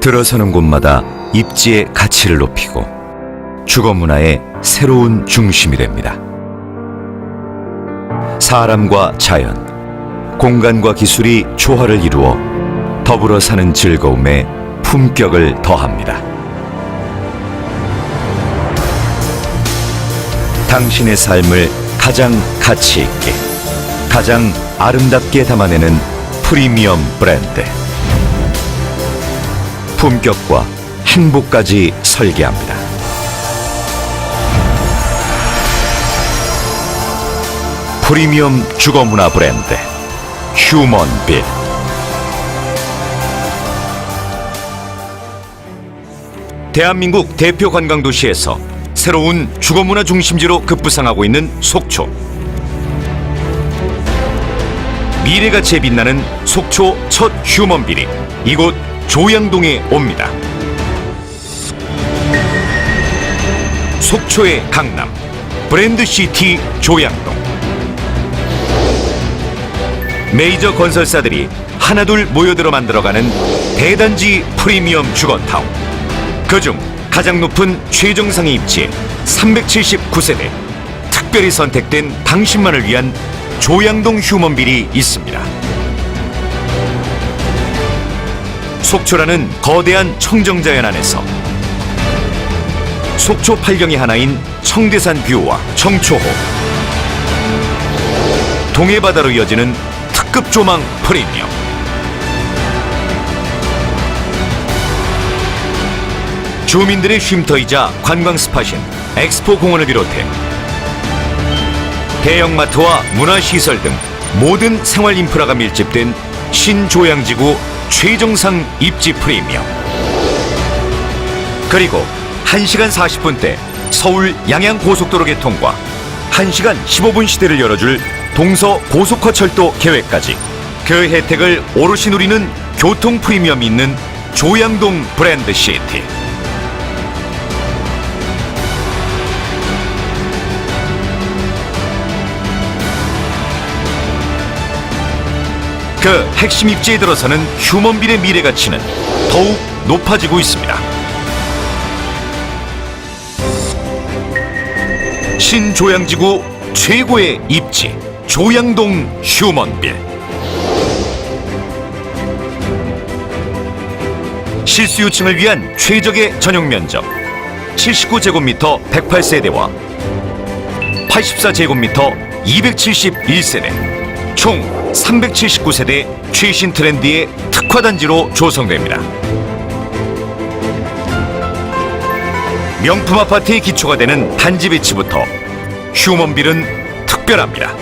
들어서는 곳마다 입지의 가치를 높이고 주거 문화의 새로운 중심이 됩니다. 사람과 자연, 공간과 기술이 조화를 이루어 더불어 사는 즐거움에 품격을 더합니다. 당신의 삶을 가장 가치 있게, 가장 아름답게 담아내는 프리미엄 브랜드. 품격과 행복까지 설계합니다. 프리미엄 주거문화 브랜드 휴먼빌. 대한민국 대표 관광도시에서 새로운 주거문화 중심지로 급부상하고 있는 속초. 미래가치에 빛나는 속초 첫 휴먼빌이 이곳 조양동에 옵니다. 속초의 강남 브랜드시티 조양동. 메이저 건설사들이 하나둘 모여들어 만들어가는 대단지 프리미엄 주거타운. 그중 가장 높은 최정상의 입지에 379세대 특별히 선택된 당신만을 위한 조양동 휴먼빌이 있습니다. 속초라는 거대한 청정자연 안에서 속초 팔경이 하나인 청대산 뷰와 청초호, 동해바다로 이어지는 특급 조망 프리미엄. 주민들의 쉼터이자 관광 스팟인 엑스포 공원을 비롯해 대형마트와 문화시설 등 모든 생활 인프라가 밀집된 신조양지구 최정상 입지 프리미엄. 그리고 1시간 40분대 서울 양양고속도로 개통과 1시간 15분 시대를 열어줄 동서 고속화철도 계획까지 그 혜택을 오롯이 누리는 교통 프리미엄이 있는 조양동 브랜드시티. 그 핵심 입지에 들어서는 휴먼빌의 미래 가치는 더욱 높아지고 있습니다. 신조양지구 최고의 입지 조양동 휴먼빌. 실수요층을 위한 최적의 전용 면적 79제곱미터 108세대와 84제곱미터 271세대 총 379세대 최신 트렌드의 특화단지로 조성됩니다. 명품 아파트의 기초가 되는 단지 배치부터 휴먼빌은 특별합니다.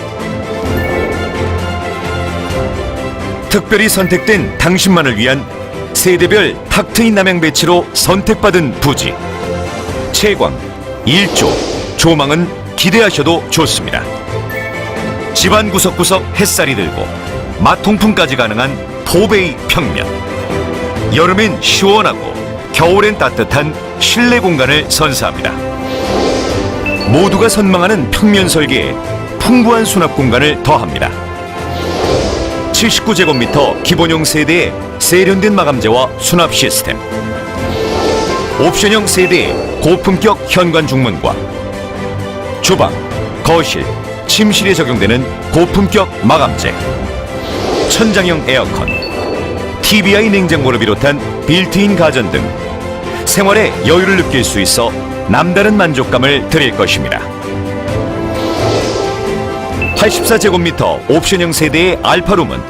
특별히 선택된 당신만을 위한 세대별 탁 트인 남향 배치로 선택받은 부지. 채광, 일조, 조망은 기대하셔도 좋습니다. 집안 구석구석 햇살이 들고 마통풍까지 가능한 포베이 평면. 여름엔 시원하고 겨울엔 따뜻한 실내 공간을 선사합니다. 모두가 선망하는 평면 설계에 풍부한 수납 공간을 더합니다. 79제곱미터 기본형 세대의 세련된 마감재와 수납 시스템, 옵션형 세대의 고품격 현관 중문과 주방, 거실, 침실에 적용되는 고품격 마감재, 천장형 에어컨, TBI 냉장고를 비롯한 빌트인 가전 등 생활의 여유를 느낄 수 있어 남다른 만족감을 드릴 것입니다. 84제곱미터 옵션형 세대의 알파룸은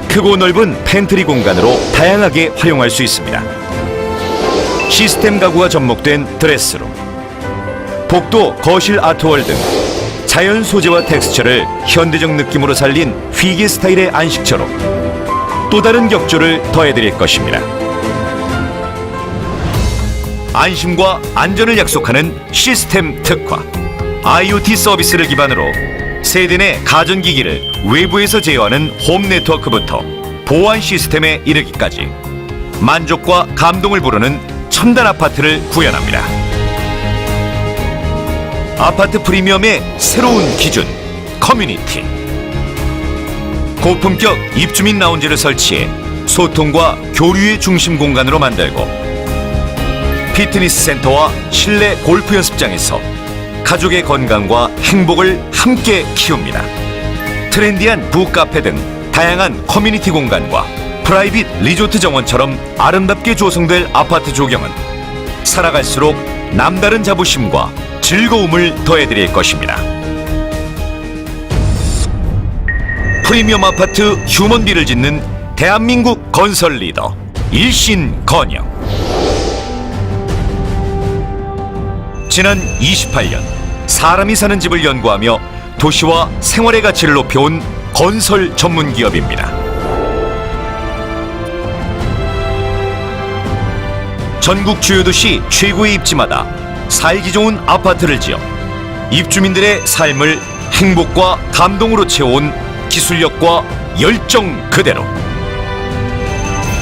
크고 넓은 팬트리 공간으로 다양하게 활용할 수 있습니다. 시스템 가구가 접목된 드레스룸, 복도 거실 아트월 등 자연 소재와 텍스처를 현대적 느낌으로 살린 휘게 스타일의 안식처로 또 다른 격조를 더해드릴 것입니다. 안심과 안전을 약속하는 시스템 특화, IoT 서비스를 기반으로 세대 내 가전기기를 외부에서 제어하는 홈 네트워크부터 보안 시스템에 이르기까지 만족과 감동을 부르는 첨단 아파트를 구현합니다. 아파트 프리미엄의 새로운 기준, 커뮤니티. 고품격 입주민 라운지를 설치해 소통과 교류의 중심 공간으로 만들고, 피트니스 센터와 실내 골프 연습장에서 가족의 건강과 행복을 함께 키웁니다. 트렌디한 북카페 등 다양한 커뮤니티 공간과 프라이빗 리조트 정원처럼 아름답게 조성될 아파트 조경은 살아갈수록 남다른 자부심과 즐거움을 더해드릴 것입니다. 프리미엄 아파트 휴먼비를 짓는 대한민국 건설 리더 일신건영. 지난 28년 사람이 사는 집을 연구하며 도시와 생활의 가치를 높여온 건설 전문 기업입니다. 전국 주요 도시 최고의 입지마다 살기 좋은 아파트를 지어 입주민들의 삶을 행복과 감동으로 채워온 기술력과 열정 그대로,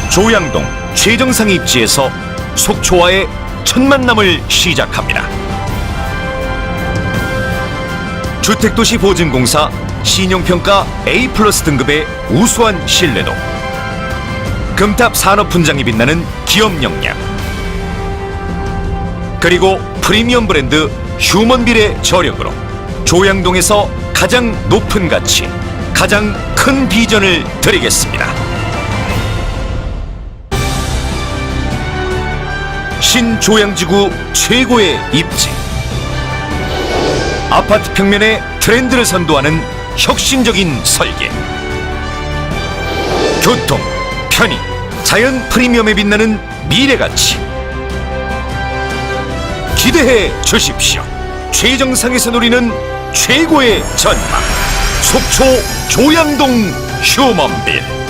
조양동 최정상 입지에서 속초와의 첫 만남을 시작합니다. 주택도시보증공사 신용평가 A+ 등급의 우수한 신뢰도, 금탑 산업훈장이 빛나는 기업 역량, 그리고 프리미엄 브랜드 휴먼빌의 저력으로 조양동에서 가장 높은 가치, 가장 큰 비전을 드리겠습니다. 신조양지구 최고의 입지, 아파트 평면의 트렌드를 선도하는 혁신적인 설계, 교통, 편의, 자연 프리미엄에 빛나는 미래가치. 기대해 주십시오. 최정상에서 누리는 최고의 전망, 속초 조양동 휴먼빌.